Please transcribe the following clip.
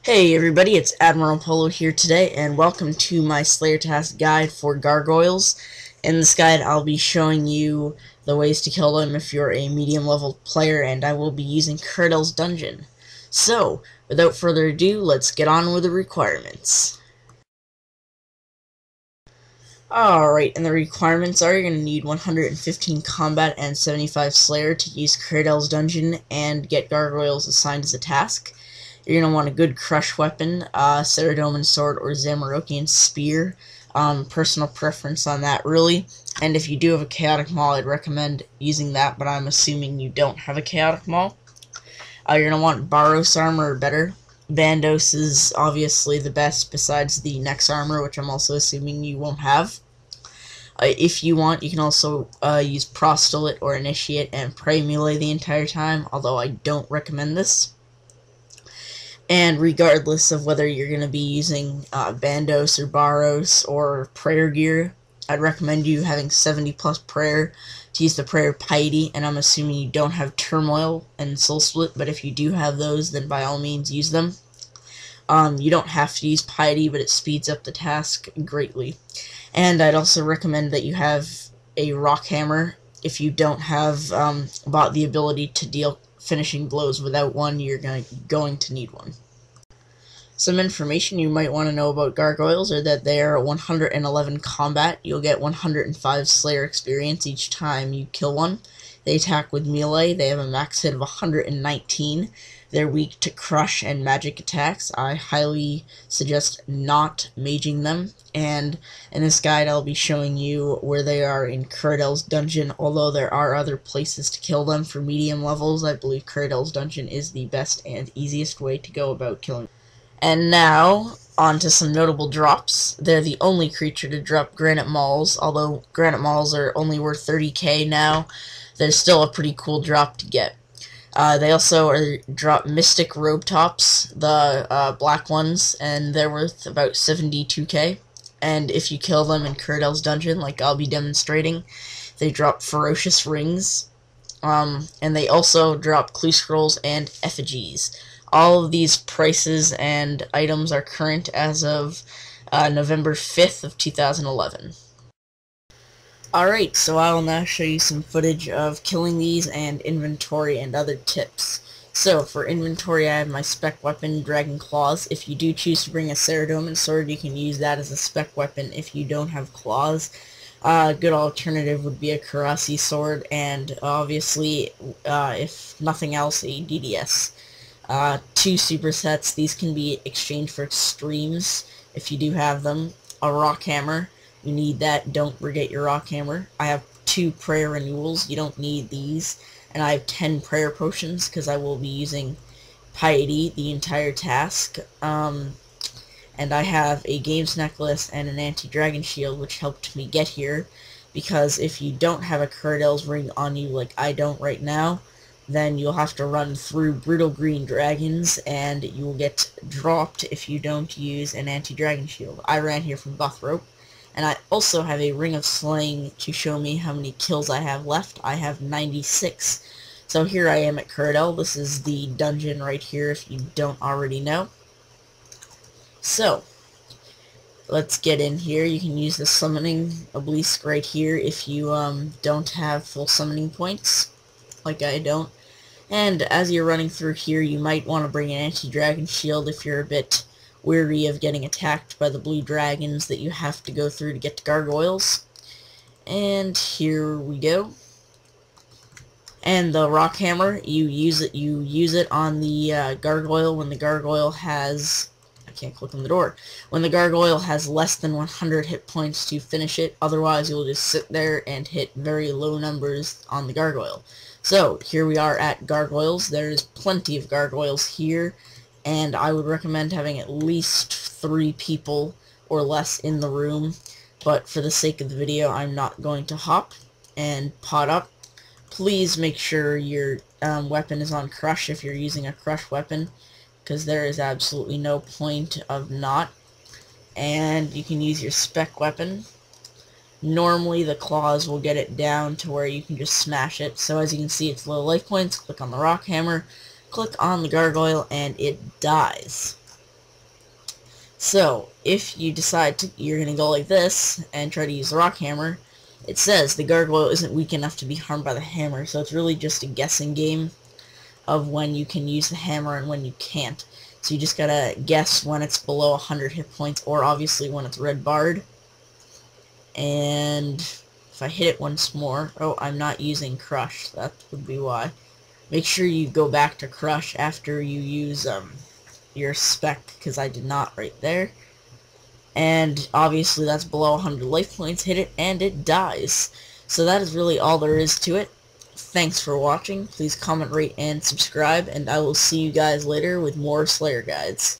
Hey everybody, it's Admiral Polo here today, and welcome to my Slayer Task guide for Gargoyles. In this guide, I'll be showing you the ways to kill them if you're a medium-level player, and I will be using Curdle's Dungeon. So, without further ado, let's get on with the requirements. Alright, and the requirements are you're going to need 115 Combat and 75 Slayer to use Curdle's Dungeon and get Gargoyles assigned as a task. You're going to want a good crush weapon, Ceradoman Sword or Zamorakian Spear. Personal preference on that, really. And if you do have a Chaotic Maul, I'd recommend using that, but I'm assuming you don't have a Chaotic Maul. You're going to want Baros Armor or better. Bandos is obviously the best besides the Nex Armor, which I'm also assuming you won't have. If you want, you can also use Prostolate or Initiate and pray melee the entire time, although I don't recommend this. And regardless of whether you're going to be using Bandos or Baros or Prayer Gear, I'd recommend you having 70 plus Prayer to use the Prayer Piety, and I'm assuming you don't have Turmoil and Soul Split, but if you do have those, then by all means use them. You don't have to use Piety, but it speeds up the task greatly. And I'd also recommend that you have a Rock Hammer. If you don't have bought the ability to deal finishing blows without one, you're going to need one. Some information you might want to know about Gargoyles are that they are 111 combat. You'll get 105 Slayer experience each time you kill one. They attack with melee. They have a max hit of 119. They're weak to crush and magic attacks. I highly suggest not maging them. And in this guide, I'll be showing you where they are in Curdle's Dungeon. Although there are other places to kill them for medium levels, I believe Curdle's Dungeon is the best and easiest way to go about killing them. And now, on to some notable drops. They're the only creature to drop Granite Mauls, although Granite Mauls are only worth 30k now. They're still a pretty cool drop to get. They also drop Mystic Robe Tops, the black ones, and they're worth about 72k. And if you kill them in Curdle's Dungeon, like I'll be demonstrating, they drop Ferocious Rings. And they also drop Clue Scrolls and Effigies. All of these prices and items are current as of November 5th of 2011. Alright, so I will now show you some footage of killing these and inventory and other tips. So, for inventory I have my spec weapon, Dragon Claws. If you do choose to bring a Ceradoman Sword, you can use that as a spec weapon if you don't have claws. A good alternative would be a Karasi Sword, and obviously, if nothing else, a DDS. 2 supersets, these can be exchanged for extremes if you do have them. A Rock Hammer. You need that. Don't forget your Rock Hammer. I have 2 Prayer Renewals. You don't need these. And I have 10 Prayer Potions because I will be using Piety the entire task. And I have a Games Necklace and an Anti-Dragon Shield, which helped me get here. Because if you don't have a Curdle's Ring on you like I don't right now, then you'll have to run through Brutal Green Dragons, and you will get dropped if you don't use an Anti-Dragon Shield. I ran here from Buthrope. And I also have a Ring of Slaying to show me how many kills I have left. I have 96. So here I am at Curdle. This is the dungeon right here if you don't already know. So, let's get in here. You can use the Summoning Obelisk right here if you don't have full summoning points, like I don't. And as you're running through here, you might want to bring an Anti-Dragon Shield if you're a bit weary of getting attacked by the blue dragons that you have to go through to get to Gargoyles. And here we go. And the Rock Hammer, you use it on the Gargoyle when the Gargoyle has... I can't click on the door. When the Gargoyle has less than 100 hit points to finish it, otherwise you'll just sit there and hit very low numbers on the Gargoyle. So, here we are at Gargoyles. There's plenty of Gargoyles here, and I would recommend having at least 3 people or less in the room, but for the sake of the video, I'm not going to hop and pot up. Please make sure your weapon is on crush if you're using a crush weapon, because there is absolutely no point of not. And you can use your spec weapon. Normally the claws will get it down to where you can just smash it. So as you can see, it's low life points. Click on the Rock Hammer, click on the Gargoyle, and it dies. So, if you decide you're going to go like this and try to use the rock hammer, it says the gargoyle isn't weak enough to be harmed by the hammer, so it's really just a guessing game of when you can use the hammer and when you can't. So you just gotta guess when it's below 100 hit points, or obviously when it's red barred. And if I hit it once more, oh, I'm not using crush, that would be why. Make sure you go back to crush after you use your spec, because I did not right there. And obviously that's below 100 life points. Hit it and it dies. So that is really all there is to it. Thanks for watching. Please comment, rate, and subscribe, and I will see you guys later with more Slayer guides.